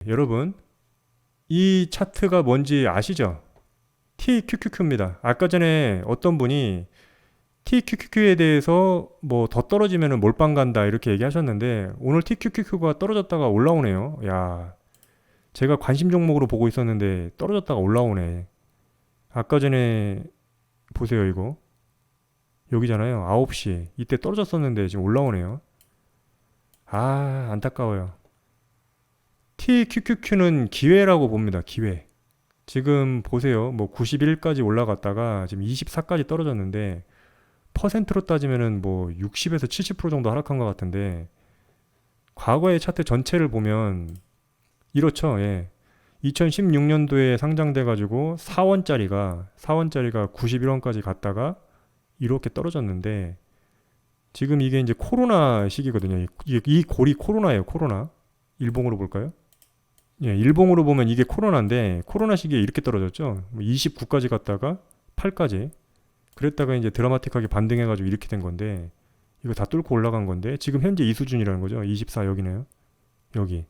여러분, 이 차트가 뭔지 아시죠? TQQQ입니다. 아까 전에 어떤 분이 TQQQ에 대해서 뭐 더 떨어지면 몰빵 간다 이렇게 얘기하셨는데 오늘 TQQQ가 떨어졌다가 올라오네요. 야, 제가 관심 종목으로 보고 있었는데 떨어졌다가 올라오네. 아까 전에 보세요, 이거. 여기잖아요. 9시. 이때 떨어졌었는데 지금 올라오네요. 아, 안타까워요. TQQQ는 기회라고 봅니다. 기회. 지금 보세요. 뭐 91까지 올라갔다가 지금 24까지 떨어졌는데 퍼센트로 따지면은 뭐 60에서 70% 정도 하락한 것 같은데 과거의 차트 전체를 보면 이렇죠. 예. 2016년도에 상장돼 가지고 4원짜리가 91원까지 갔다가 이렇게 떨어졌는데 지금 이게 이제 코로나 시기거든요. 이 골이 코로나예요. 코로나. 일봉으로 볼까요? 예, 일봉으로 보면 이게 코로나인데 코로나 시기에 이렇게 떨어졌죠. 29까지 갔다가 8까지. 그랬다가 이제 드라마틱하게 반등해가지고 이렇게 된 건데 이거 다 뚫고 올라간 건데 지금 현재 이 수준이라는 거죠. 24 여기네요. 여기.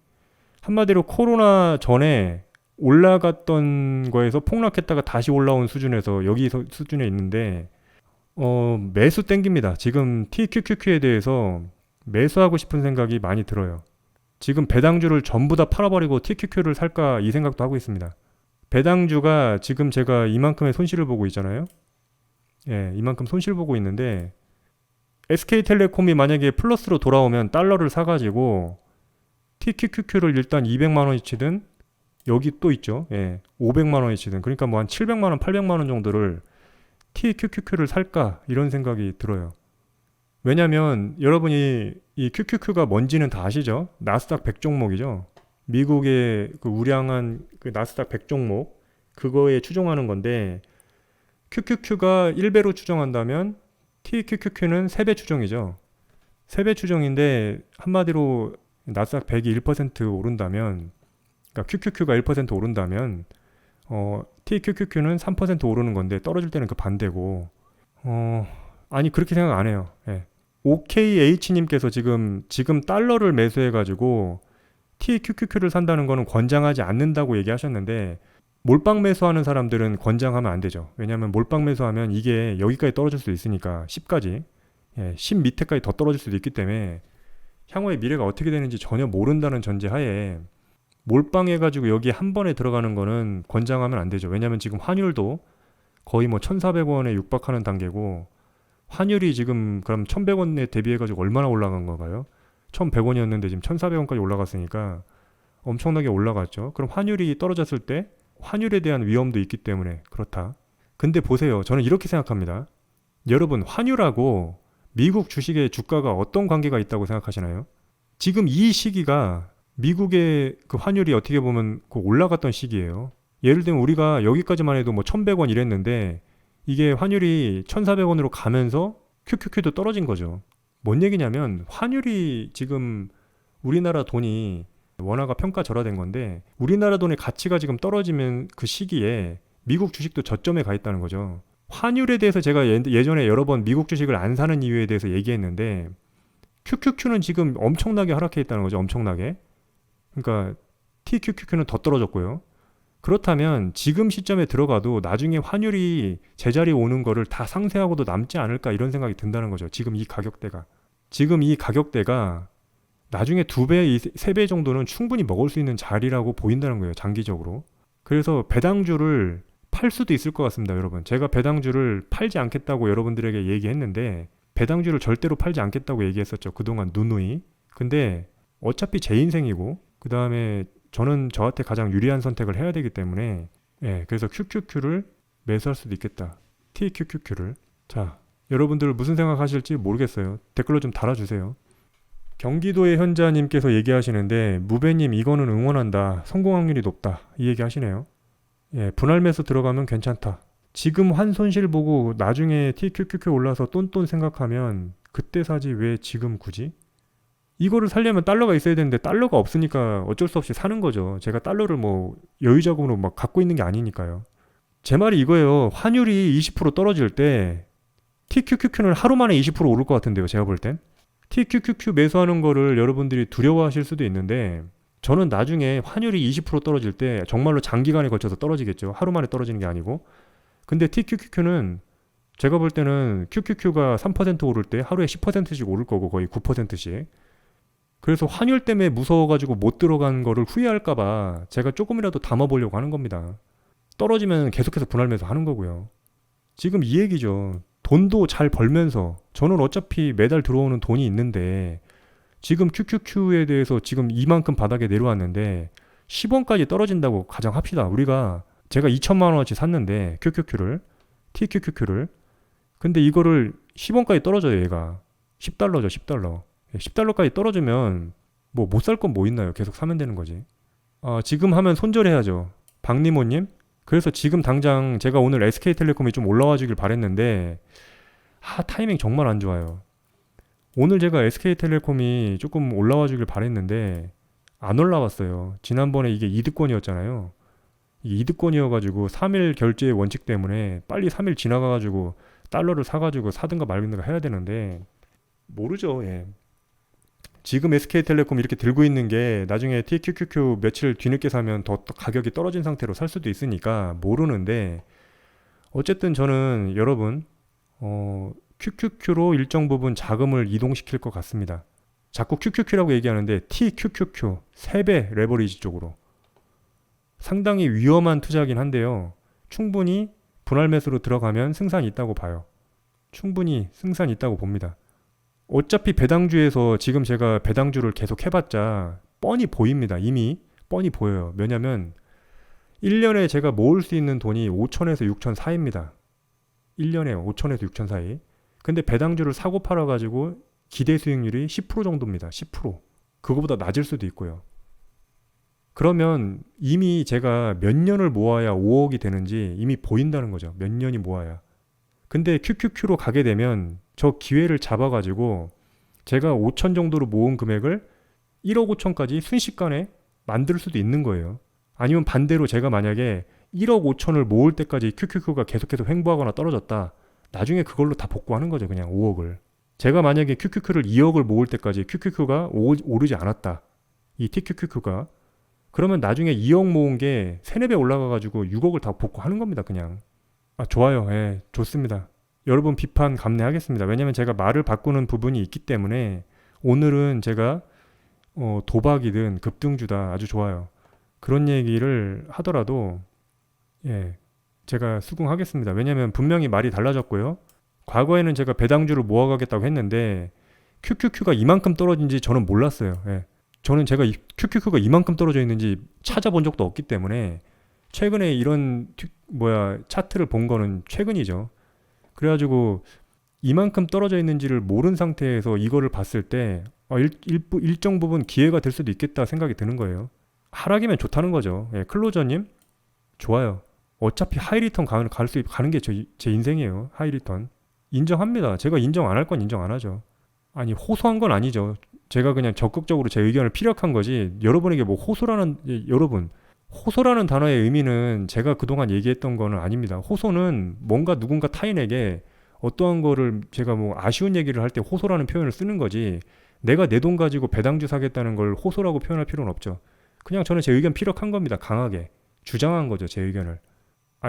한마디로 코로나 전에 올라갔던 거에서 폭락했다가 다시 올라온 수준에서 여기 수준에 있는데 매수 땡깁니다. 지금 TQQQ에 대해서 매수하고 싶은 생각이 많이 들어요. 지금 배당주를 전부 다 팔아버리고 TQQ를 살까 이 생각도 하고 있습니다. 배당주가 지금 제가 이만큼의 손실을 보고 있잖아요. 예, 이만큼 손실 보고 있는데 SK텔레콤이 만약에 플러스로 돌아오면 달러를 사가지고 TQQQ를 일단 200만 원어치든 여기 또 있죠. 예, 500만 원어치든 그러니까 뭐 한 700만 원, 800만 원 정도를 TQQQ를 살까 이런 생각이 들어요. 왜냐면 여러분이 이 QQQ가 뭔지는 다 아시죠? 나스닥 100 종목이죠. 미국의 그 우량한 그 나스닥 100 종목 그거에 추종하는 건데 QQQ가 1배로 추정한다면 TQQQ는 3배 추정이죠. 3배 추정인데 한마디로 나스닥 100이 1% 오른다면 그러니까 QQQ가 1% 오른다면 TQQQ는 3% 오르는 건데 떨어질 때는 그 반대고 아니 그렇게 생각 안 해요. 예. OKH님께서 지금 달러를 매수해가지고 TQQQ를 산다는 거는 권장하지 않는다고 얘기하셨는데 몰빵 매수하는 사람들은 권장하면 안 되죠. 왜냐하면 몰빵 매수하면 이게 여기까지 떨어질 수도 있으니까 10까지 10 밑에까지 더 떨어질 수도 있기 때문에 향후의 미래가 어떻게 되는지 전혀 모른다는 전제하에 몰빵해가지고 여기 한 번에 들어가는 거는 권장하면 안 되죠. 왜냐하면 지금 환율도 거의 뭐 1,400원에 육박하는 단계고 환율이 지금 그럼 1,100원에 대비해가지고 얼마나 올라간 건가요? 1,100원이었는데 지금 1,400원까지 올라갔으니까 엄청나게 올라갔죠. 그럼 환율이 떨어졌을 때 환율에 대한 위험도 있기 때문에 그렇다. 근데 보세요. 저는 이렇게 생각합니다. 여러분, 환율하고 미국 주식의 주가가 어떤 관계가 있다고 생각하시나요? 지금 이 시기가 미국의 그 환율이 어떻게 보면 그 올라갔던 시기예요. 예를 들면 우리가 여기까지만 해도 뭐 1,100원 이랬는데 이게 환율이 1,400원으로 가면서 QQQ도 떨어진 거죠. 뭔 얘기냐면 환율이 지금 우리나라 돈이 원화가 평가절하된 건데 우리나라 돈의 가치가 지금 떨어지면 그 시기에 미국 주식도 저점에 가 있다는 거죠. 환율에 대해서 제가 예전에 여러 번 미국 주식을 안 사는 이유에 대해서 얘기했는데 QQQ는 지금 엄청나게 하락해 있다는 거죠. 엄청나게. 그러니까 TQQQ는 더 떨어졌고요. 그렇다면 지금 시점에 들어가도 나중에 환율이 제자리에 오는 거를 다 상쇄하고도 남지 않을까 이런 생각이 든다는 거죠. 지금 이 가격대가 나중에 2배, 3배 정도는 충분히 먹을 수 있는 자리라고 보인다는 거예요. 장기적으로. 그래서 배당주를 팔 수도 있을 것 같습니다. 여러분. 제가 배당주를 팔지 않겠다고 여러분들에게 얘기했는데 배당주를 절대로 팔지 않겠다고 얘기했었죠. 그동안 누누이. 근데 어차피 제 인생이고 그 다음에 저는 저한테 가장 유리한 선택을 해야 되기 때문에 그래서 QQQ를 매수할 수도 있겠다. TQQQ를. 자, 여러분들 무슨 생각하실지 모르겠어요. 댓글로 좀 달아주세요. 경기도의 현자님께서 얘기하시는데 무배님 이거는 응원한다. 성공 확률이 높다. 이 얘기 하시네요. 분할 매수 들어가면 괜찮다. 지금 한 손실 보고 나중에 TQQQ 올라서 똔똔 생각하면 그때 사지 왜 지금 굳이? 이거를 살려면 달러가 있어야 되는데 달러가 없으니까 어쩔 수 없이 사는 거죠. 제가 달러를 뭐 여유자금으로 막 갖고 있는 게 아니니까요. 제 말이 이거예요. 환율이 20% 떨어질 때 TQQQ는 하루 만에 20% 오를 것 같은데요. 제가 볼 땐. TQQQ 매수하는 거를 여러분들이 두려워하실 수도 있는데 저는 나중에 환율이 20% 떨어질 때 정말로 장기간에 걸쳐서 떨어지겠죠. 하루 만에 떨어지는 게 아니고. 근데 TQQQ는 제가 볼 때는 QQQ가 3% 오를 때 하루에 10%씩 오를 거고 거의 9%씩. 그래서 환율 때문에 무서워가지고 못 들어간 거를 후회할까봐 제가 조금이라도 담아보려고 하는 겁니다. 떨어지면 계속해서 분할매수 하는 거고요. 지금 이 얘기죠. 돈도 잘 벌면서 저는 어차피 매달 들어오는 돈이 있는데 지금 QQQ에 대해서 지금 이만큼 바닥에 내려왔는데 10원까지 떨어진다고 가정합시다. 우리가 제가 2천만 원어치 샀는데 QQQ를 TQQQ를 근데 이거를 10원까지 떨어져요. 얘가 10달러죠. 10달러. 10달러까지 떨어지면 뭐 못 살 건 뭐 있나요? 계속 사면 되는 거지. 지금 하면 손절해야죠. 박니모님. 그래서 지금 당장 제가 오늘 SK텔레콤이 좀 올라와 주길 바랬는데 타이밍 정말 안 좋아요. 오늘 제가 SK텔레콤이 조금 올라와 주길 바랬는데 안 올라왔어요. 지난번에 이게 이득권이었잖아요. 이 이득권이어가지고 3일 결제 원칙 때문에 빨리 3일 지나가가지고 달러를 사가지고 사든가 말든가 해야 되는데 모르죠. 예. 지금 SK텔레콤 이렇게 들고 있는 게 나중에 TQQQ 며칠 뒤늦게 사면 더 가격이 떨어진 상태로 살 수도 있으니까 모르는데 어쨌든 저는 여러분 QQQ로 일정 부분 자금을 이동시킬 것 같습니다. 자꾸 QQQ라고 얘기하는데 TQQQ 3배 레버리지 쪽으로 상당히 위험한 투자긴 한데요. 충분히 분할 매수로 들어가면 승산이 있다고 봐요. 충분히 승산이 있다고 봅니다. 어차피 배당주에서 지금 제가 배당주를 계속 해봤자 뻔히 보입니다. 이미 뻔히 보여요. 왜냐면 1년에 제가 모을 수 있는 돈이 5천에서 6천 사이입니다. 1년에 5천에서 6천 사이. 근데 배당주를 사고 팔아가지고 기대 수익률이 10% 정도입니다. 10%. 그거보다 낮을 수도 있고요. 그러면 이미 제가 몇 년을 모아야 5억이 되는지 이미 보인다는 거죠. 몇 년이 모아야. 근데 QQQ로 가게 되면 저 기회를 잡아가지고 제가 5천 정도로 모은 금액을 1억 5천까지 순식간에 만들 수도 있는 거예요. 아니면 반대로 제가 만약에 1억 5천을 모을 때까지 QQQ가 계속해서 횡보하거나 떨어졌다. 나중에 그걸로 다 복구하는 거죠. 그냥 5억을. 제가 만약에 QQQ를 2억을 모을 때까지 QQQ가 오르지 않았다. 이 TQQQ가. 그러면 나중에 2억 모은 게 3, 4배 올라가가지고 6억을 다 복구하는 겁니다. 그냥. 좋아요. 예, 좋습니다. 여러분 비판 감내하겠습니다. 왜냐면 제가 말을 바꾸는 부분이 있기 때문에 오늘은 제가 도박이든 급등주다 아주 좋아요. 그런 얘기를 하더라도 예, 제가 수긍하겠습니다. 왜냐면 분명히 말이 달라졌고요. 과거에는 제가 배당주를 모아가겠다고 했는데 QQQ가 이만큼 떨어진지 저는 몰랐어요. 예. 저는 제가 QQQ가 이만큼 떨어져 있는지 찾아본 적도 없기 때문에 최근에 이런 차트를 본 거는 최근이죠. 그래가지고 이만큼 떨어져 있는지를 모른 상태에서 이거를 봤을 때 일정 부분 기회가 될 수도 있겠다 생각이 드는 거예요. 하락이면 좋다는 거죠. 예, 클로저님 좋아요. 어차피 하이리턴 가는 게 제 인생이에요. 하이리턴 인정합니다. 제가 인정 안 할 건 인정 안 하죠. 아니 호소한 건 아니죠. 제가 그냥 적극적으로 제 의견을 피력한 거지. 여러분에게 뭐 여러분 호소라는 단어의 의미는 제가 그동안 얘기했던 거는 아닙니다. 호소는 뭔가 누군가 타인에게 어떠한 거를 제가 뭐 아쉬운 얘기를 할 때 호소라는 표현을 쓰는 거지 내가 내 돈 가지고 배당주 사겠다는 걸 호소라고 표현할 필요는 없죠. 그냥 저는 제 의견 피력한 겁니다. 강하게. 주장한 거죠. 제 의견을.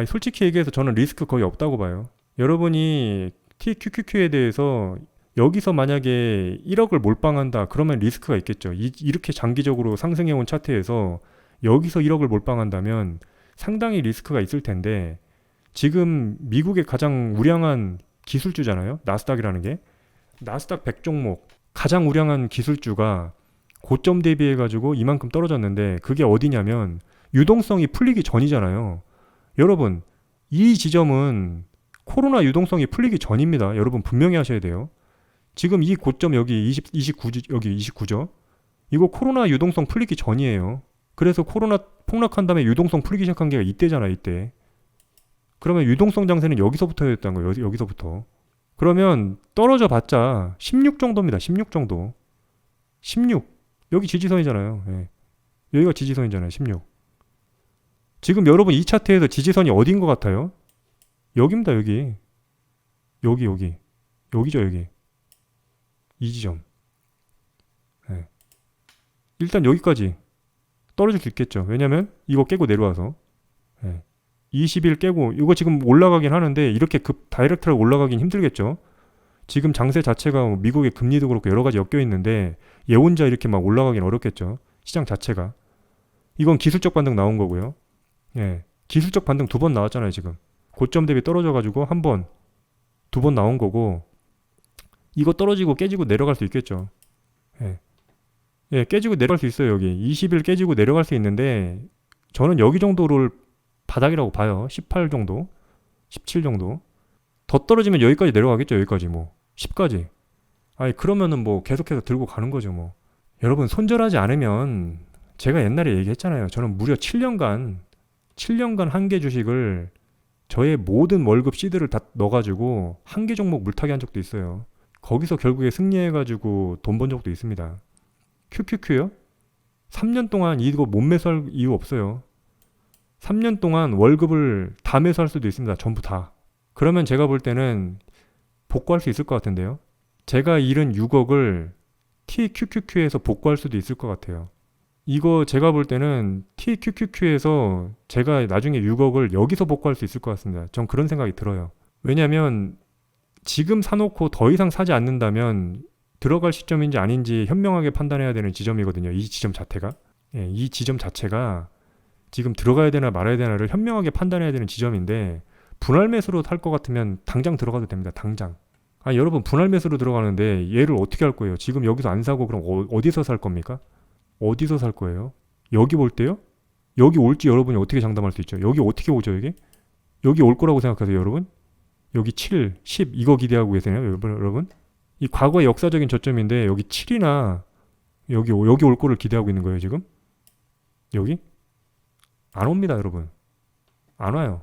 솔직히 얘기해서 저는 리스크 거의 없다고 봐요. 여러분이 TQQQ에 대해서 여기서 만약에 1억을 몰빵한다 그러면 리스크가 있겠죠. 이렇게 장기적으로 상승해온 차트에서 여기서 1억을 몰빵한다면 상당히 리스크가 있을 텐데 지금 미국의 가장 우량한 기술주잖아요. 나스닥이라는 게. 나스닥 100종목 가장 우량한 기술주가 고점 대비해가지고 이만큼 떨어졌는데 그게 어디냐면 유동성이 풀리기 전이잖아요. 여러분 이 지점은 코로나 유동성이 풀리기 전입니다. 여러분 분명히 하셔야 돼요. 지금 이 고점 여기 29죠. 이거 코로나 유동성 풀리기 전이에요. 그래서 코로나 폭락한 다음에 유동성 풀리기 시작한 게 이때잖아, 이때. 그러면 유동성 장세는 여기서부터였다는 거예요, 여기서부터. 그러면 떨어져 봤자 16 정도입니다, 16 정도. 16. 여기 지지선이잖아요. 예. 여기가 지지선이잖아요, 16. 지금 여러분 이 차트에서 지지선이 어디인 것 같아요? 여기입니다, 여기. 여기. 여기죠, 여기. 이 지점. 예. 일단 여기까지. 떨어질 수 있겠죠. 왜냐면 이거 깨고 내려와서. 예. 20일 깨고 이거 지금 올라가긴 하는데 이렇게 급 다이렉트로 올라가긴 힘들겠죠. 지금 장세 자체가 뭐 미국의 금리도 그렇고 여러 가지 엮여 있는데 얘 혼자 이렇게 막 올라가긴 어렵겠죠. 시장 자체가. 이건 기술적 반등 나온 거고요. 예. 기술적 반등 2번 나왔잖아요, 지금. 고점 대비 떨어져 가지고 한 번, 2번 나온 거고 이거 떨어지고 깨지고 내려갈 수 있겠죠. 예. 예, 깨지고 내려갈 수 있어요, 여기. 20일 깨지고 내려갈 수 있는데 저는 여기 정도를 바닥이라고 봐요. 18 정도, 17 정도. 더 떨어지면 여기까지 내려가겠죠. 여기까지 뭐 10까지. 아니 그러면은 뭐 계속해서 들고 가는 거죠 뭐. 여러분 손절하지 않으면 제가 옛날에 얘기했잖아요. 저는 무려 7년간 한 개 주식을 저의 모든 월급 시드를 다 넣어가지고 한 개 종목 물타기 한 적도 있어요. 거기서 결국에 승리해가지고 돈 번 적도 있습니다. QQQ요? 3년 동안 이거 못 매수할 이유 없어요. 3년 동안 월급을 다 매수할 수도 있습니다. 전부 다. 그러면 제가 볼 때는 복구할 수 있을 것 같은데요. 제가 잃은 6억을 TQQQ에서 복구할 수도 있을 것 같아요. 이거 제가 볼 때는 TQQQ에서 제가 나중에 6억을 여기서 복구할 수 있을 것 같습니다. 전 그런 생각이 들어요. 왜냐면 지금 사놓고 더 이상 사지 않는다면 들어갈 시점인지 아닌지 현명하게 판단해야 되는 지점이거든요. 이 지점 자체가. 예, 이 지점 자체가 지금 들어가야 되나 말아야 되나를 현명하게 판단해야 되는 지점인데 분할 매수로 살 것 같으면 당장 들어가도 됩니다. 당장. 아 여러분 분할 매수로 들어가는데 얘를 어떻게 할 거예요? 지금 여기서 안 사고 그럼 어디서 살 겁니까? 어디서 살 거예요? 여기 올 때요? 여기 올지 여러분이 어떻게 장담할 수 있죠? 여기 어떻게 오죠 여기? 여기 올 거라고 생각하세요 여러분? 여기 7, 10 이거 기대하고 계세요 여러분? 이 과거의 역사적인 저점인데 여기 7이나 여기 올 거를 기대하고 있는 거예요 지금? 여기? 안 옵니다 여러분. 안 와요.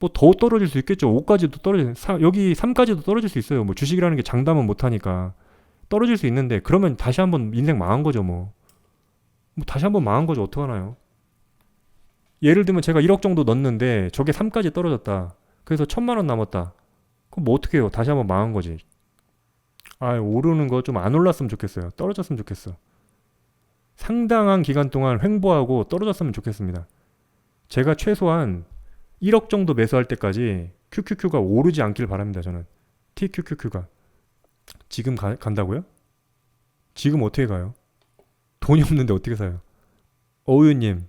뭐 더 떨어질 수 있겠죠. 5까지도 여기 3까지도 떨어질 수 있어요. 뭐 주식이라는 게 장담은 못 하니까 떨어질 수 있는데 그러면 다시 한번 인생 망한 거죠 뭐. 뭐 다시 한번 망한 거죠. 어떡하나요? 예를 들면 제가 1억 정도 넣었는데 저게 3까지 떨어졌다. 그래서 1,000만 원 남았다. 그럼 뭐 어떻게 해요? 다시 한번 망한 거지. 아, 오르는 거 좀 안 올랐으면 좋겠어요. 떨어졌으면 좋겠어. 상당한 기간 동안 횡보하고 떨어졌으면 좋겠습니다. 제가 최소한 1억 정도 매수할 때까지 QQQ가 오르지 않길 바랍니다. 저는 TQQQ가 지금 간다고요? 지금 어떻게 가요? 돈이 없는데 어떻게 사요? 어우유님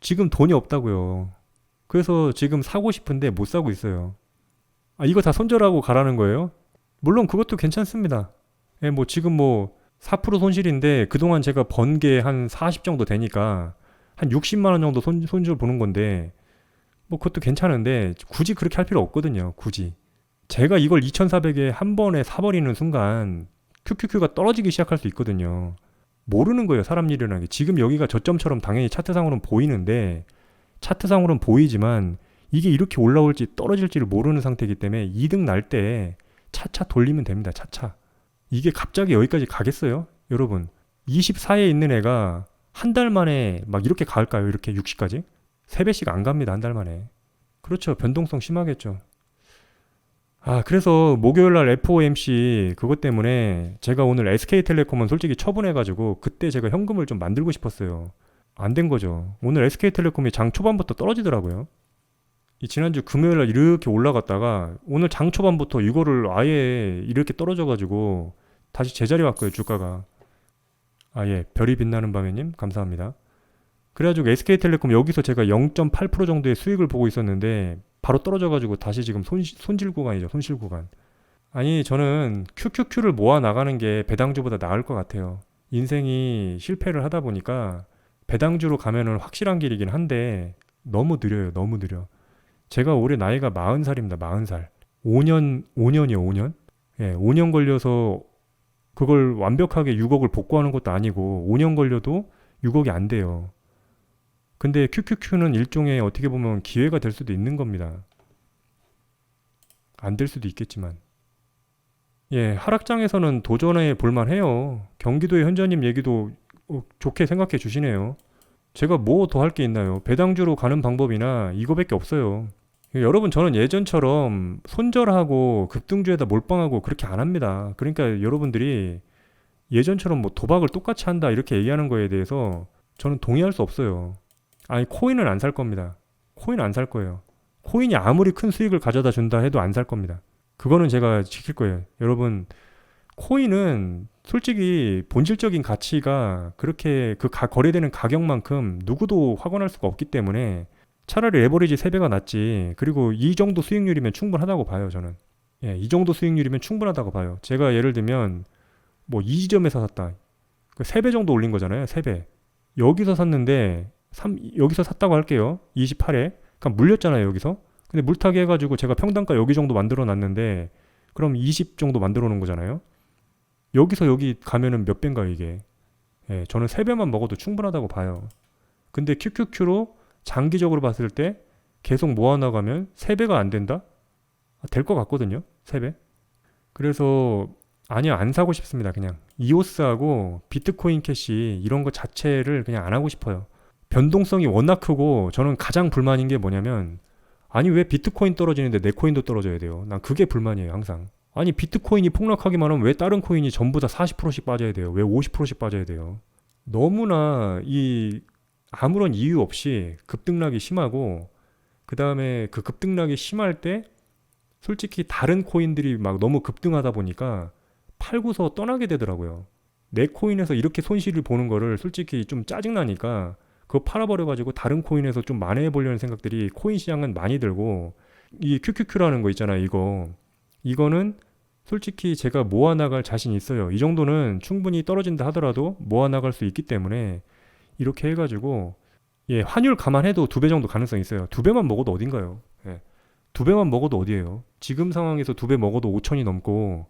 지금 돈이 없다고요. 그래서 지금 사고 싶은데 못 사고 있어요. 아 이거 다 손절하고 가라는 거예요? 물론 그것도 괜찮습니다. 예, 뭐 지금 뭐 4% 손실인데 그동안 제가 번 게 한 40 정도 되니까 한 60만 원 정도 손실 보는 건데 뭐 그것도 괜찮은데 굳이 그렇게 할 필요 없거든요. 굳이. 제가 이걸 2,400에 한 번에 사버리는 순간 QQQ가 떨어지기 시작할 수 있거든요. 모르는 거예요. 사람 일이라는 게. 지금 여기가 저점처럼 당연히 차트상으로는 보이는데 차트상으로는 보이지만 이게 이렇게 올라올지 떨어질지를 모르는 상태이기 때문에 이득 날 때 차차 돌리면 됩니다. 차차. 이게 갑자기 여기까지 가겠어요? 여러분 24에 있는 애가 한 달 만에 막 이렇게 갈까요? 이렇게 60까지? 3배씩 안 갑니다. 한 달 만에. 그렇죠. 변동성 심하겠죠. 아 그래서 목요일날 FOMC 그것 때문에 제가 오늘 SK텔레콤은 솔직히 처분해가지고 그때 제가 현금을 좀 만들고 싶었어요. 안 된 거죠. 오늘 SK텔레콤이 장 초반부터 떨어지더라고요. 이 지난주 금요일날 이렇게 올라갔다가 오늘 장 초반부터 이거를 아예 이렇게 떨어져가지고 다시 제자리 왔고요 주가가. 아예 별이 빛나는 밤에님 감사합니다. 그래가지고 SK텔레콤 여기서 제가 0.8% 정도의 수익을 보고 있었는데 바로 떨어져가지고 다시 지금 손실 구간이죠. 손실 구간. 아니 저는 QQQ를 모아 나가는 게 배당주보다 나을 것 같아요. 인생이 실패를 하다 보니까 배당주로 가면은 확실한 길이긴 한데 너무 느려요. 너무 느려. 제가 올해 나이가 40살입니다. 40살. 5년이요 5년? 예, 5년 걸려서 그걸 완벽하게 6억을 복구하는 것도 아니고 5년 걸려도 6억이 안 돼요. 근데 QQQ는 일종의 어떻게 보면 기회가 될 수도 있는 겁니다. 안 될 수도 있겠지만. 예, 하락장에서는 도전해 볼만해요. 경기도의 현저님 얘기도 좋게 생각해 주시네요. 제가 뭐 더 할 게 있나요? 배당주로 가는 방법이나 이거밖에 없어요. 여러분 저는 예전처럼 손절하고 급등주에다 몰빵하고 그렇게 안 합니다. 그러니까 여러분들이 예전처럼 뭐 도박을 똑같이 한다 이렇게 얘기하는 거에 대해서 저는 동의할 수 없어요. 아니, 코인은 안 살 겁니다. 코인 안 살 거예요. 코인이 아무리 큰 수익을 가져다 준다 해도 안 살 겁니다. 그거는 제가 지킬 거예요. 여러분, 코인은 솔직히 본질적인 가치가 그렇게 거래되는 가격만큼 누구도 확언할 수가 없기 때문에 차라리 레버리지 3배가 낫지. 그리고 이 정도 수익률이면 충분하다고 봐요, 저는. 예, 이 정도 수익률이면 충분하다고 봐요. 제가 예를 들면 뭐 이 지점에서 샀다. 3배 정도 올린 거잖아요. 3배. 여기서 샀는데 여기서 샀다고 할게요. 28에. 그러니까 물렸잖아요, 여기서. 근데 물타기 해가지고 제가 평단가 여기 정도 만들어 놨는데 그럼 20 정도 만들어 놓은 거잖아요. 여기서 여기 가면은 몇 배인가요, 이게? 예, 저는 3배만 먹어도 충분하다고 봐요. 근데 QQQ로 장기적으로 봤을 때 계속 모아나가면 3배가 안 된다? 될 것 같거든요. 3배. 그래서 아니요, 안 사고 싶습니다. 그냥 이오스하고 비트코인 캐시 이런 거 자체를 그냥 안 하고 싶어요. 변동성이 워낙 크고 저는 가장 불만인 게 뭐냐면 아니 왜 비트코인 떨어지는데 내 코인도 떨어져야 돼요. 난 그게 불만이에요, 항상. 아니 비트코인이 폭락하기만 하면 왜 다른 코인이 전부 다 40%씩 빠져야 돼요? 왜 50%씩 빠져야 돼요? 너무나 이 아무런 이유 없이 급등락이 심하고 그 다음에 그 급등락이 심할 때 솔직히 다른 코인들이 막 너무 급등하다 보니까 팔고서 떠나게 되더라고요. 내 코인에서 이렇게 손실을 보는 거를 솔직히 좀 짜증나니까 그거 팔아버려가지고 다른 코인에서 좀 만회해보려는 생각들이 코인 시장은 많이 들고 이 QQQ라는 거 있잖아요. 이거는 솔직히 제가 모아나갈 자신 있어요. 이 정도는 충분히 떨어진다 하더라도 모아나갈 수 있기 때문에 이렇게 해가지고 예, 환율 감안해도 2배 정도 가능성이 있어요. 2배만 먹어도 어딘가요? 예, 2배만 먹어도 어디예요? 지금 상황에서 2배 먹어도 5천이 넘고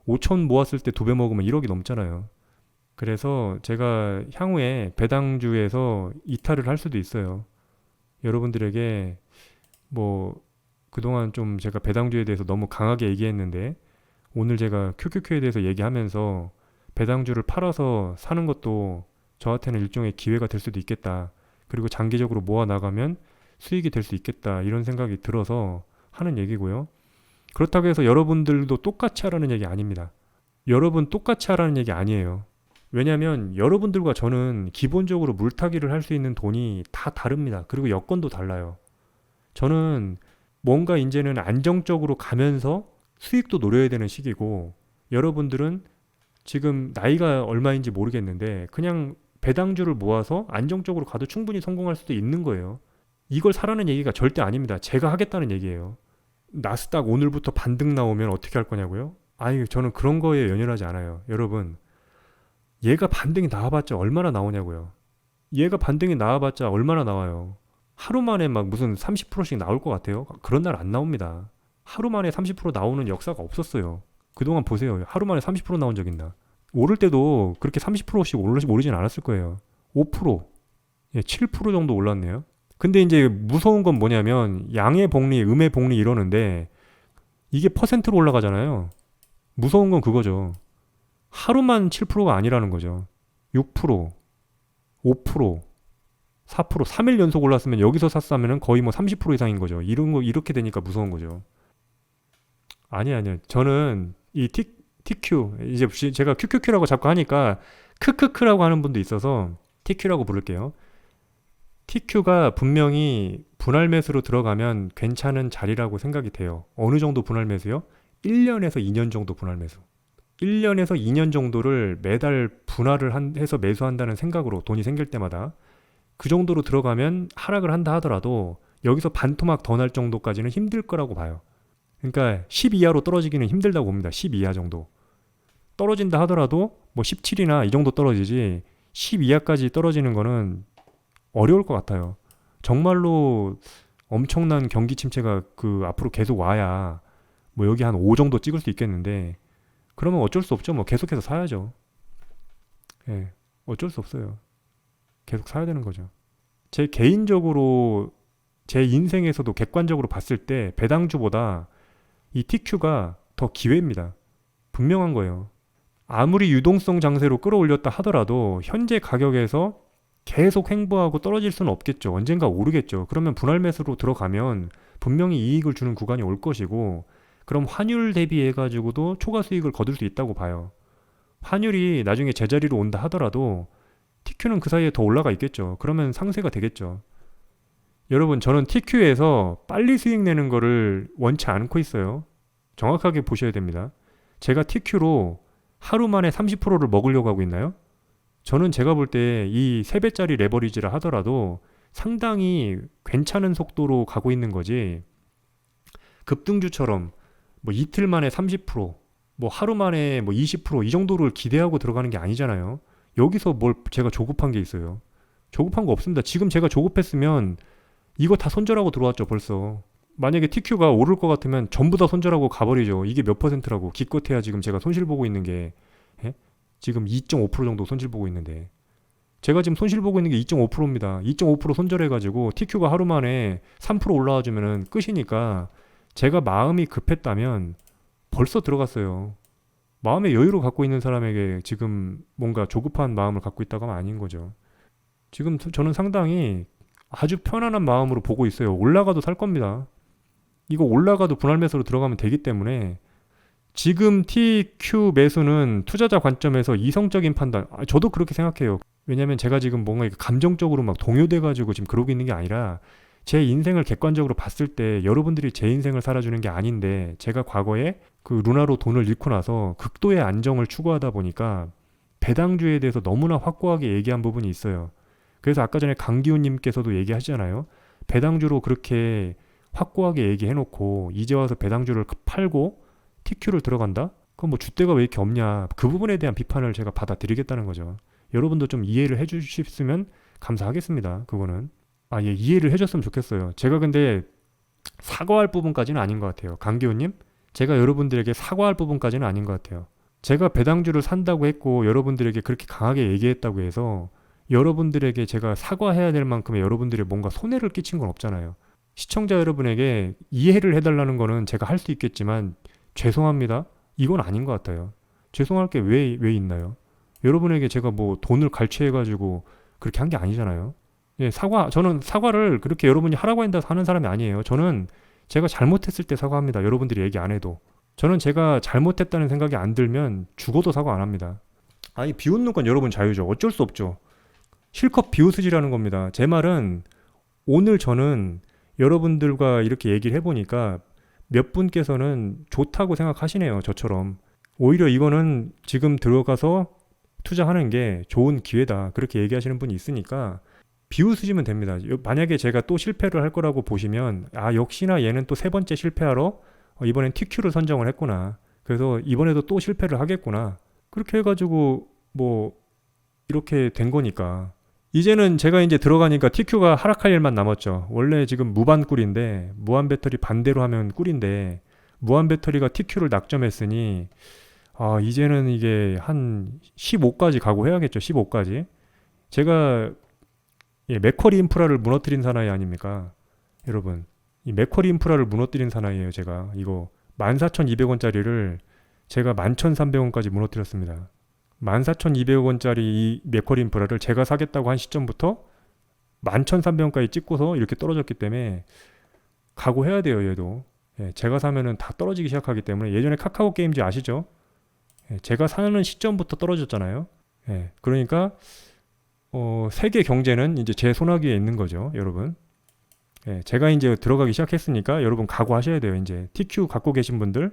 5천 모았을 때 2배 먹으면 1억이 넘잖아요. 그래서 제가 향후에 배당주에서 이탈을 할 수도 있어요. 여러분들에게 뭐 그동안 좀 제가 배당주에 대해서 너무 강하게 얘기했는데 오늘 제가 QQQ에 대해서 얘기하면서 배당주를 팔아서 사는 것도 저한테는 일종의 기회가 될 수도 있겠다. 그리고 장기적으로 모아 나가면 수익이 될 수 있겠다. 이런 생각이 들어서 하는 얘기고요. 그렇다고 해서 여러분들도 똑같이 하라는 얘기 아닙니다. 여러분 똑같이 하라는 얘기 아니에요. 왜냐하면 여러분들과 저는 기본적으로 물타기를 할 수 있는 돈이 다 다릅니다. 그리고 여건도 달라요. 저는 뭔가 이제는 안정적으로 가면서 수익도 노려야 되는 시기고 여러분들은 지금 나이가 얼마인지 모르겠는데 그냥 배당주를 모아서 안정적으로 가도 충분히 성공할 수도 있는 거예요. 이걸 사라는 얘기가 절대 아닙니다. 제가 하겠다는 얘기예요. 나스닥 오늘부터 반등 나오면 어떻게 할 거냐고요? 아니 저는 그런 거에 연연하지 않아요. 여러분 얘가 반등이 나와봤자 얼마나 나오냐고요. 얘가 반등이 나와봤자 얼마나 나와요. 하루 만에 막 무슨 30%씩 나올 것 같아요? 그런 날 안 나옵니다. 하루 만에 30% 나오는 역사가 없었어요. 그동안 보세요. 하루 만에 30% 나온 적 있나? 오를 때도 그렇게 30%씩 오르진 않았을 거예요. 5%, 예, 7% 정도 올랐네요. 근데 이제 무서운 건 뭐냐면 양의 복리, 음의 복리 이러는데 이게 퍼센트로 올라가잖아요. 무서운 건 그거죠. 하루만 7%가 아니라는 거죠. 6%, 5%, 4%, 3일 연속 올랐으면 여기서 샀으면 거의 뭐 30% 이상인 거죠. 이런 거 이렇게 되니까 무서운 거죠. 아니요. 저는 이 TQ 이제 제가 QQQ라고 자꾸 하니까 크크크라고 하는 분도 있어서 TQ라고 부를게요. TQ가 분명히 분할 매수로 들어가면 괜찮은 자리라고 생각이 돼요. 어느 정도 분할 매수요? 1년에서 2년 정도 분할 매수. 1년에서 2년 정도를 매달 분할을 해서 매수한다는 생각으로 돈이 생길 때마다 그 정도로 들어가면 하락을 한다 하더라도 여기서 반토막 더 날 정도까지는 힘들 거라고 봐요. 그러니까 10 이하로 떨어지기는 힘들다고 봅니다. 10 이하 정도. 떨어진다 하더라도 뭐 17이나 이 정도 떨어지지 10 이하까지 떨어지는 거는 어려울 것 같아요. 정말로 엄청난 경기 침체가 그 앞으로 계속 와야 뭐 여기 한 5 정도 찍을 수 있겠는데 그러면 어쩔 수 없죠. 뭐 계속해서 사야죠. 예, 어쩔 수 없어요. 계속 사야 되는 거죠. 제 개인적으로 제 인생에서도 객관적으로 봤을 때 배당주보다 이 TQ가 더 기회입니다. 분명한 거예요. 아무리 유동성 장세로 끌어올렸다 하더라도 현재 가격에서 계속 횡보하고 떨어질 수는 없겠죠. 언젠가 오르겠죠. 그러면 분할 매수로 들어가면 분명히 이익을 주는 구간이 올 것이고 그럼 환율 대비해 가지고도 초과 수익을 거둘 수 있다고 봐요. 환율이 나중에 제자리로 온다 하더라도 TQ는 그 사이에 더 올라가 있겠죠. 그러면 상쇄가 되겠죠. 여러분, 저는 TQ에서 빨리 수익 내는 거를 원치 않고 있어요. 정확하게 보셔야 됩니다. 제가 TQ로 하루 만에 30%를 먹으려고 하고 있나요? 저는 제가 볼 때 이 3배짜리 레버리지를 하더라도 상당히 괜찮은 속도로 가고 있는 거지, 급등주처럼 뭐 이틀 만에 30%, 뭐 하루 만에 뭐 20%이 정도를 기대하고 들어가는 게 아니잖아요. 여기서 뭘 제가 조급한 게 있어요. 조급한 거 없습니다. 지금 제가 조급했으면 이거 다 손절하고 들어왔죠, 벌써. 만약에 TQ가 오를 것 같으면 전부 다 손절하고 가버리죠. 이게 몇 퍼센트라고. 기껏해야 지금 제가 손실 보고 있는 게, 예? 지금 2.5% 정도 손실 보고 있는데, 제가 지금 손실 보고 있는 게 2.5%입니다. 2.5% 손절해가지고 TQ가 하루 만에 3% 올라와 주면은 끝이니까, 제가 마음이 급했다면 벌써 들어갔어요. 마음의 여유를 갖고 있는 사람에게 지금 뭔가 조급한 마음을 갖고 있다가 하면 아닌 거죠. 지금 저는 상당히 아주 편안한 마음으로 보고 있어요. 올라가도 살 겁니다. 이거 올라가도 분할 매수로 들어가면 되기 때문에, 지금 TQ 매수는 투자자 관점에서 이성적인 판단, 저도 그렇게 생각해요. 왜냐면 제가 지금 뭔가 감정적으로 막 동요돼가지고 지금 그러고 있는 게 아니라, 제 인생을 객관적으로 봤을 때 여러분들이 제 인생을 살아주는 게 아닌데, 제가 과거에 그 루나로 돈을 잃고 나서 극도의 안정을 추구하다 보니까 배당주에 대해서 너무나 확고하게 얘기한 부분이 있어요. 그래서 아까 전에 강기훈님께서도 얘기하시잖아요. 배당주로 그렇게 확고하게 얘기해놓고 이제 와서 배당주를 팔고 TQ를 들어간다? 그럼 뭐 줏대가 왜 이렇게 없냐. 그 부분에 대한 비판을 제가 받아들이겠다는 거죠. 여러분도 좀 이해를 해주셨으면 감사하겠습니다. 그거는. 예, 이해를 해줬으면 좋겠어요. 제가 근데 사과할 부분까지는 아닌 것 같아요. 강기훈님, 제가 여러분들에게 사과할 부분까지는 아닌 것 같아요. 제가 배당주를 산다고 했고 여러분들에게 그렇게 강하게 얘기했다고 해서 여러분들에게 제가 사과해야 될 만큼의 여러분들의 뭔가 손해를 끼친 건 없잖아요. 시청자 여러분에게 이해를 해달라는 거는 제가 할 수 있겠지만, 죄송합니다, 이건 아닌 것 같아요. 죄송할 게 왜 있나요? 여러분에게 제가 뭐 돈을 갈취해가지고 그렇게 한 게 아니잖아요. 예, 저는 사과를 그렇게 여러분이 하라고 한다 하는 사람이 아니에요. 저는 제가 잘못했을 때 사과합니다. 여러분들이 얘기 안 해도. 저는 제가 잘못했다는 생각이 안 들면 죽어도 사과 안 합니다. 아니, 비웃는 건 여러분 자유죠. 어쩔 수 없죠. 실컷 비웃으시라는 겁니다. 제 말은, 오늘 저는 여러분들과 이렇게 얘기를 해보니까 몇 분께서는 좋다고 생각하시네요. 저처럼. 오히려 이거는 지금 들어가서 투자하는 게 좋은 기회다, 그렇게 얘기하시는 분이 있으니까 비웃으시면 됩니다. 만약에 제가 또 실패를 할 거라고 보시면, 역시나 얘는 또 세 번째 실패하러 이번엔 TQ를 선정을 했구나, 그래서 이번에도 또 실패를 하겠구나, 그렇게 해가지고 뭐 이렇게 된 거니까. 이제는 제가 이제 들어가니까 TQ가 하락할 일만 남았죠. 원래 지금 무반 꿀인데, 무한 배터리 반대로 하면 꿀인데, 무한 배터리가 TQ를 낙점했으니 이제는 이게 한 15까지 각오해야겠죠. 15까지. 제가 맥쿼리 인프라를 무너뜨린 사나이 아닙니까? 여러분, 이 맥쿼리 인프라를 무너뜨린 사나이예요. 제가 이거 14,200원짜리를 제가 11,300원까지 무너뜨렸습니다. 14,200원짜리 이 맥쿼리 인프라를 제가 사겠다고 한 시점부터 11,300원까지 찍고서 이렇게 떨어졌기 때문에 각오해야 돼요. 얘도. 제가 사면은 다 떨어지기 시작하기 때문에, 예전에 카카오 게임즈 아시죠? 제가 사는 시점부터 떨어졌잖아요. 그러니까 세계 경제는 이제 제 손아귀에 있는 거죠, 여러분. 제가 이제 들어가기 시작했으니까 여러분 각오하셔야 돼요. 이제 TQ 갖고 계신 분들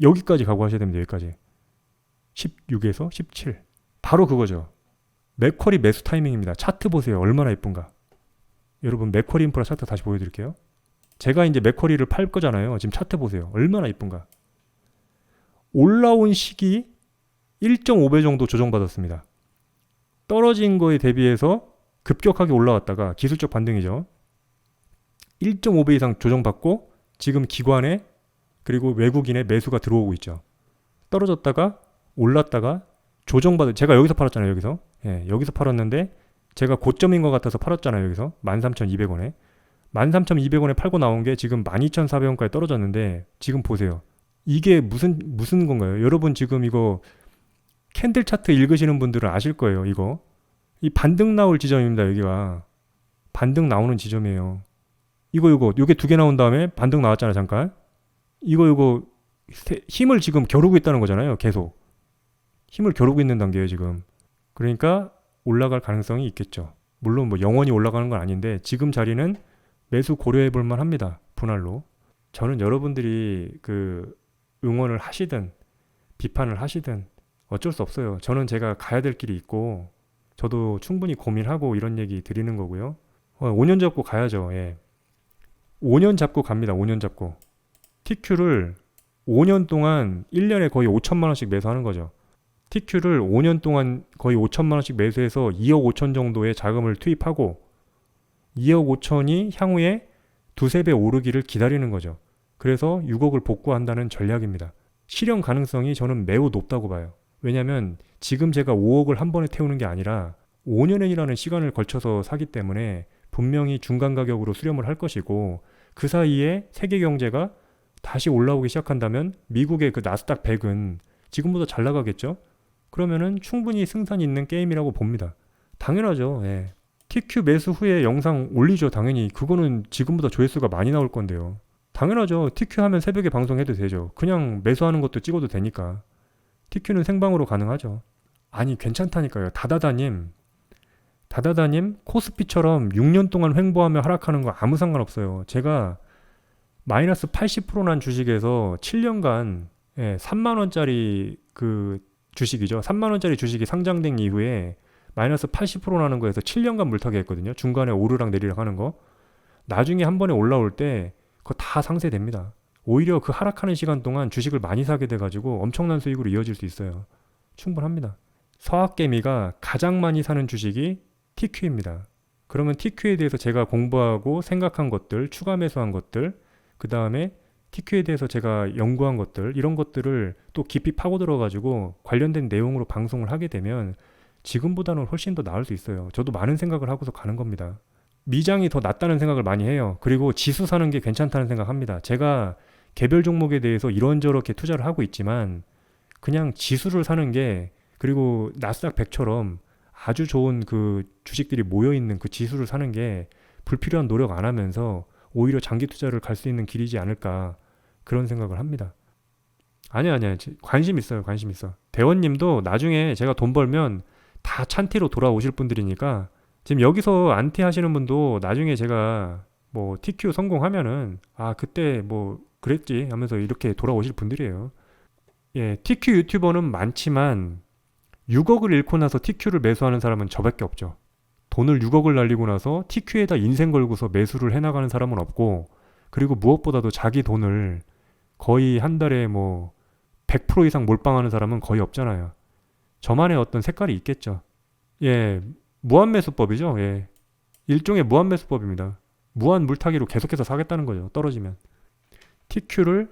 여기까지 각오하셔야 됩니다. 여기까지 16에서 17, 바로 그거죠. 맥쿼리 매수 타이밍입니다. 차트 보세요. 얼마나 예쁜가. 여러분, 맥쿼리 인프라 차트 다시 보여드릴게요. 제가 이제 맥쿼리를 팔 거잖아요. 지금 차트 보세요. 얼마나 예쁜가. 올라온 시기 1.5배 정도 조정받았습니다. 떨어진 거에 대비해서 급격하게 올라왔다가 기술적 반등이죠. 1.5배 이상 조정받고 지금 기관에 그리고 외국인의 매수가 들어오고 있죠. 떨어졌다가 올랐다가 제가 여기서 팔았잖아요. 여기서 팔았는데 제가 고점인 것 같아서 팔았잖아요. 여기서 13,200원에 13,200원에 팔고 나온 게 지금 12,400원까지 떨어졌는데, 지금 보세요. 이게 무슨 건가요? 여러분 지금 이거 캔들 차트 읽으시는 분들은 아실 거예요. 이 반등 나올 지점입니다. 여기가 반등 나오는 지점이에요. 요게 두 개 나온 다음에 반등 나왔잖아. 잠깐 이거 힘을 지금 겨루고 있다는 거잖아요. 계속 힘을 겨루고 있는 단계예요 지금. 그러니까 올라갈 가능성이 있겠죠. 물론 뭐 영원히 올라가는 건 아닌데 지금 자리는 매수 고려해 볼 만합니다. 분할로. 저는 여러분들이 그 응원을 하시든 비판을 하시든 어쩔 수 없어요. 저는 제가 가야 될 길이 있고 저도 충분히 고민하고 이런 얘기 드리는 거고요. 5년 잡고 가야죠. 예. 5년 잡고 갑니다. 5년 잡고. TQ를 5년 동안 1년에 거의 5천만 원씩 매수하는 거죠. TQ를 5년 동안 거의 5천만 원씩 매수해서 2억 5천 정도의 자금을 투입하고 2억 5천이 향후에 두세 배 오르기를 기다리는 거죠. 그래서 6억을 복구한다는 전략입니다. 실현 가능성이 저는 매우 높다고 봐요. 왜냐하면 지금 제가 5억을 한 번에 태우는 게 아니라 5년이라는 시간을 걸쳐서 사기 때문에 분명히 중간 가격으로 수렴을 할 것이고 그 사이에 세계 경제가 다시 올라오기 시작한다면 미국의 그 나스닥 100은 지금보다 잘 나가겠죠? 그러면은 충분히 승산이 있는 게임이라고 봅니다. 당연하죠. 예. TQ 매수 후에 영상 올리죠. 당연히 그거는 지금보다 조회수가 많이 나올 건데요. 당연하죠. TQ 하면 새벽에 방송해도 되죠. 그냥 매수하는 것도 찍어도 되니까. TQ는 생방으로 가능하죠. 아니 괜찮다니까요. 다다다님 코스피처럼 6년 동안 횡보하며 하락하는 거 아무 상관없어요. 제가 마이너스 80%난 주식에서 7년간 3만원짜리 그 주식이죠. 3만원짜리 주식이 상장된 이후에 마이너스 80% 나는 거에서 7년간 물타기 했거든요. 중간에 오르락 내리락 하는 거. 나중에 한 번에 올라올 때 그거 다 상쇄됩니다. 오히려 그 하락하는 시간 동안 주식을 많이 사게 돼가지고 엄청난 수익으로 이어질 수 있어요. 충분합니다. 서학개미가 가장 많이 사는 주식이 TQ입니다. 그러면 TQ에 대해서 제가 공부하고 생각한 것들, 추가 매수한 것들, 그 다음에 TQ에 대해서 제가 연구한 것들, 이런 것들을 또 깊이 파고 들어가지고 관련된 내용으로 방송을 하게 되면 지금보다는 훨씬 더 나을 수 있어요. 저도 많은 생각을 하고서 가는 겁니다. 미장이 더 낫다는 생각을 많이 해요. 그리고 지수 사는 게 괜찮다는 생각합니다. 제가 개별 종목에 대해서 이런저렇게 투자를 하고 있지만 그냥 지수를 사는 게 그리고 나스닥 100처럼 아주 좋은 그 주식들이 모여있는 그 지수를 사는 게 불필요한 노력 안 하면서 오히려 장기 투자를 갈 수 있는 길이지 않을까 그런 생각을 합니다. 아니야. 관심 있어요. 관심 있어. 대원님도 나중에 제가 돈 벌면 다 찬티로 돌아오실 분들이니까 지금 여기서 안티 하시는 분도 나중에 제가 뭐 TQ 성공하면은 그때 뭐 그랬지 하면서 이렇게 돌아오실 분들이에요. 예, TQ 유튜버는 많지만 6억을 잃고 나서 TQ를 매수하는 사람은 저밖에 없죠. 돈을 6억을 날리고 나서 TQ에다 인생 걸고서 매수를 해나가는 사람은 없고 그리고 무엇보다도 자기 돈을 거의 한 달에 뭐 100% 이상 몰빵하는 사람은 거의 없잖아요. 저만의 어떤 색깔이 있겠죠. 예, 무한매수법이죠. 예, 일종의 무한매수법입니다. 무한 물타기로 계속해서 사겠다는 거죠. 떨어지면. TQ를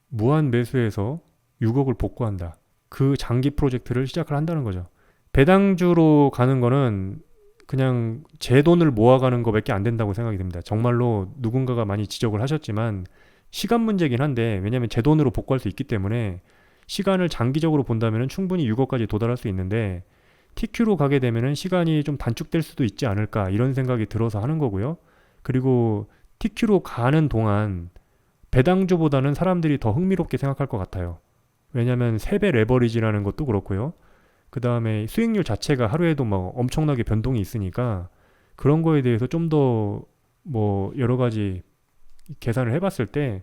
무한 매수해서 6억을 복구한다. 그 장기 프로젝트를 시작을 한다는 거죠. 배당주로 가는 거는 그냥 제 돈을 모아가는 거밖에 안 된다고 생각이 듭니다. 정말로 누군가가 많이 지적을 하셨지만 시간 문제긴 한데 왜냐하면 제 돈으로 복구할 수 있기 때문에 시간을 장기적으로 본다면 충분히 6억까지 도달할 수 있는데 TQ로 가게 되면 시간이 좀 단축될 수도 있지 않을까 이런 생각이 들어서 하는 거고요. 그리고 TQ로 가는 동안 배당주보다는 사람들이 더 흥미롭게 생각할 것 같아요. 왜냐하면 3배 레버리지라는 것도 그렇고요. 그 다음에 수익률 자체가 하루에도 막 엄청나게 변동이 있으니까 그런 거에 대해서 좀 더 뭐 여러 가지 계산을 해봤을 때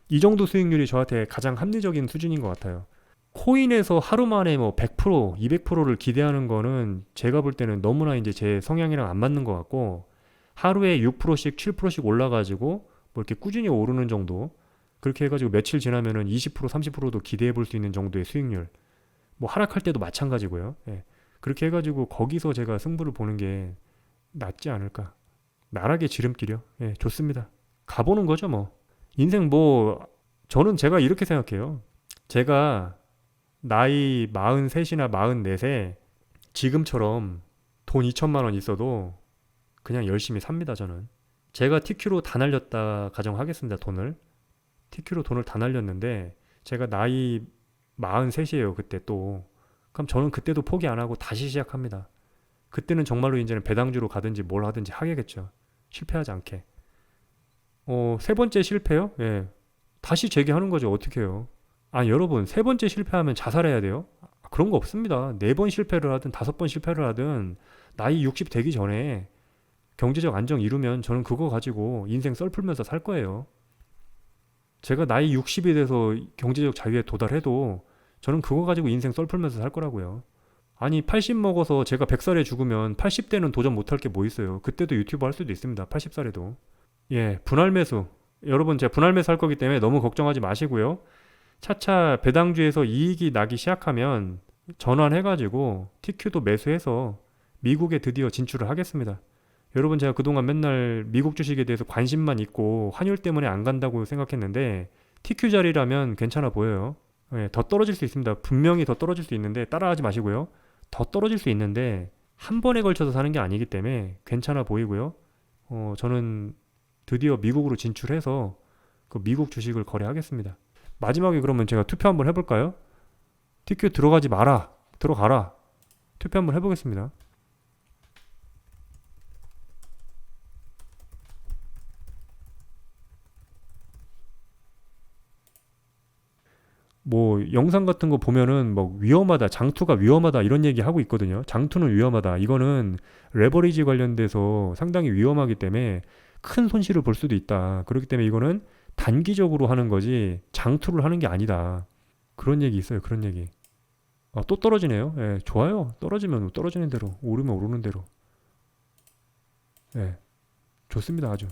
이 정도 수익률이 저한테 가장 합리적인 수준인 것 같아요. 코인에서 하루 만에 뭐 100%, 200%를 기대하는 거는 제가 볼 때는 너무나 이제 제 성향이랑 안 맞는 것 같고 하루에 6%씩, 7%씩 올라가지고 뭐 이렇게 꾸준히 오르는 정도 그렇게 해가지고 며칠 지나면은 20%, 30%도 기대해 볼 수 있는 정도의 수익률 뭐 하락할 때도 마찬가지고요. 예. 그렇게 해가지고 거기서 제가 승부를 보는 게 낫지 않을까. 나락의 지름길이요. 예, 좋습니다. 가보는 거죠 뭐. 인생 뭐 저는 제가 이렇게 생각해요. 제가 나이 43이나 44에 지금처럼 돈 2천만 원 있어도 그냥 열심히 삽니다 저는. 제가 TQ로 다 날렸다 가정하겠습니다 돈을. TQ로 돈을 다 날렸는데 제가 나이 43이에요 그때 또. 그럼 저는 그때도 포기 안 하고 다시 시작합니다. 그때는 정말로 이제는 배당주로 가든지 뭘 하든지 하겠죠. 실패하지 않게. 세 번째 실패요? 예. 다시 재기하는 거죠. 어떻게 해요? 여러분, 세 번째 실패하면 자살해야 돼요? 그런 거 없습니다. 4번 실패를 하든 5번 실패를 하든 나이 60 되기 전에 경제적 안정 이루면 저는 그거 가지고 인생 썰 풀면서 살 거예요. 제가 나이 60이 돼서 경제적 자유에 도달해도 저는 그거 가지고 인생 썰 풀면서 살 거라고요. 아니 80 먹어서 제가 100살에 죽으면 80대는 도전 못할 게 뭐 있어요. 그때도 유튜브 할 수도 있습니다. 80살에도. 예, 분할 매수. 여러분 제가 분할 매수 할 거기 때문에 너무 걱정하지 마시고요. 차차 배당주에서 이익이 나기 시작하면 전환해가지고 TQ도 매수해서 미국에 드디어 진출을 하겠습니다. 여러분 제가 그동안 맨날 미국 주식에 대해서 관심만 있고 환율 때문에 안 간다고 생각했는데 TQ 자리라면 괜찮아 보여요. 예, 더 떨어질 수 있습니다. 분명히 더 떨어질 수 있는데 따라하지 마시고요. 더 떨어질 수 있는데 한 번에 걸쳐서 사는 게 아니기 때문에 괜찮아 보이고요. 저는 드디어 미국으로 진출해서 그 미국 주식을 거래하겠습니다. 마지막에 그러면 제가 투표 한번 해볼까요? TQ 들어가지 마라. 들어가라. 투표 한번 해보겠습니다. 뭐 영상 같은 거 보면은 뭐 위험하다, 장투가 위험하다 이런 얘기 하고 있거든요. 장투는 위험하다. 이거는 레버리지 관련돼서 상당히 위험하기 때문에 큰 손실을 볼 수도 있다. 그렇기 때문에 이거는 단기적으로 하는 거지 장투를 하는 게 아니다. 그런 얘기 있어요. 그런 얘기. 또 떨어지네요. 예, 좋아요. 떨어지면 떨어지는 대로, 오르면 오르는 대로. 예, 좋습니다. 아주.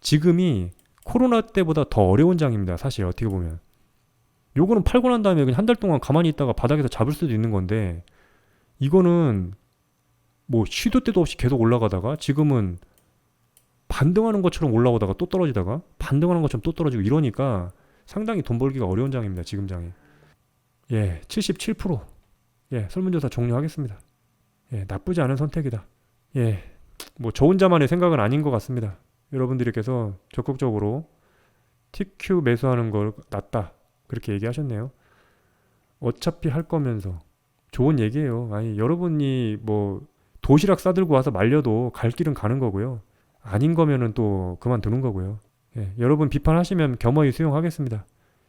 지금이 코로나 때보다 더 어려운 장입니다. 사실 어떻게 보면. 요거는 팔고 난 다음에 그냥 한 달 동안 가만히 있다가 바닥에서 잡을 수도 있는 건데 이거는 뭐 시도 때도 없이 계속 올라가다가 지금은 반등하는 것처럼 올라오다가 또 떨어지다가 반등하는 것처럼 또 떨어지고 이러니까 상당히 돈 벌기가 어려운 장입니다. 지금 장이. 예, 77%. 예, 설문조사 종료하겠습니다. 예, 나쁘지 않은 선택이다. 예, 뭐 저 혼자만의 생각은 아닌 것 같습니다. 여러분들께서 적극적으로 TQ 매수하는 걸 낫다. 그렇게 얘기하셨네요. 어차피 할 거면서 좋은 얘기예요. 아니 여러분이 뭐 도시락 싸들고 와서 말려도 갈 길은 가는 거고요. 아닌 거면은 또 그만두는 거고요. 예, 여러분 비판하시면 겸허히 수용하겠습니다.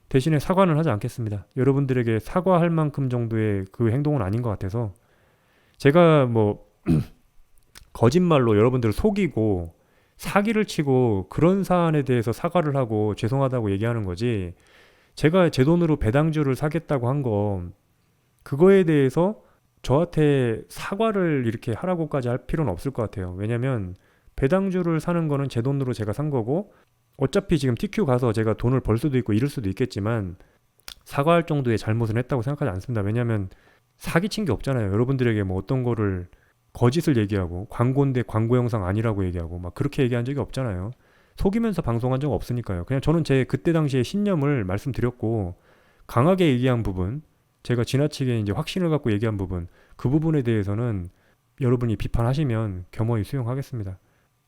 대신에 사과는 하지 않겠습니다. 여러분들에게 사과할 만큼 정도의 그 행동은 아닌 것 같아서 제가 뭐 거짓말로 여러분들을 속이고 사기를 치고 그런 사안에 대해서 사과를 하고 죄송하다고 얘기하는 거지 제가 제 돈으로 배당주를 사겠다고 한 거 그거에 대해서 저한테 사과를 이렇게 하라고까지 할 필요는 없을 것 같아요. 왜냐면 배당주를 사는 거는 제 돈으로 제가 산 거고 어차피 지금 TQ 가서 제가 돈을 벌 수도 있고 잃을 수도 있겠지만 사과할 정도의 잘못은 했다고 생각하지 않습니다. 왜냐면 사기친 게 없잖아요. 여러분들에게 뭐 어떤 거를 거짓을 얘기하고 광고인데 광고 영상 아니라고 얘기하고 막 그렇게 얘기한 적이 없잖아요. 속이면서 방송한 적 없으니까요. 그냥 저는 제 그때 당시의 신념을 말씀드렸고 강하게 얘기한 부분, 제가 지나치게 이제 확신을 갖고 얘기한 부분, 그 부분에 대해서는 여러분이 비판하시면 겸허히 수용하겠습니다.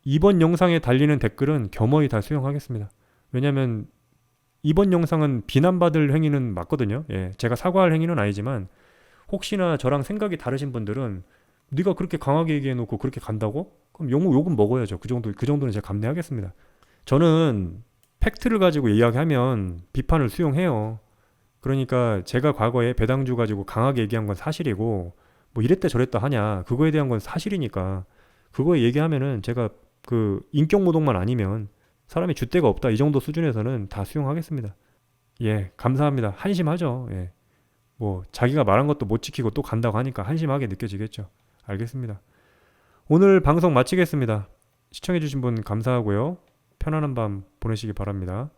이번 영상에 달리는 댓글은 겸허히 다 수용하겠습니다. 왜냐면 이번 영상은 비난받을 행위는 맞거든요. 예, 제가 사과할 행위는 아니지만 혹시나 저랑 생각이 다르신 분들은 네가 그렇게 강하게 얘기해놓고 그렇게 간다고? 그럼 욕은 먹어야죠. 그 정도는 제가 감내하겠습니다. 저는 팩트를 가지고 이야기하면 비판을 수용해요. 그러니까 제가 과거에 배당주 가지고 강하게 얘기한 건 사실이고 뭐 이랬다 저랬다 하냐 그거에 대한 건 사실이니까 그거 얘기하면은 제가 그 인격모독만 아니면 사람이 줏대가 없다 이 정도 수준에서는 다 수용하겠습니다. 예, 감사합니다. 한심하죠. 예, 뭐 자기가 말한 것도 못 지키고 또 간다고 하니까 한심하게 느껴지겠죠. 알겠습니다. 오늘 방송 마치겠습니다. 시청해주신 분 감사하고요. 편안한 밤 보내시기 바랍니다.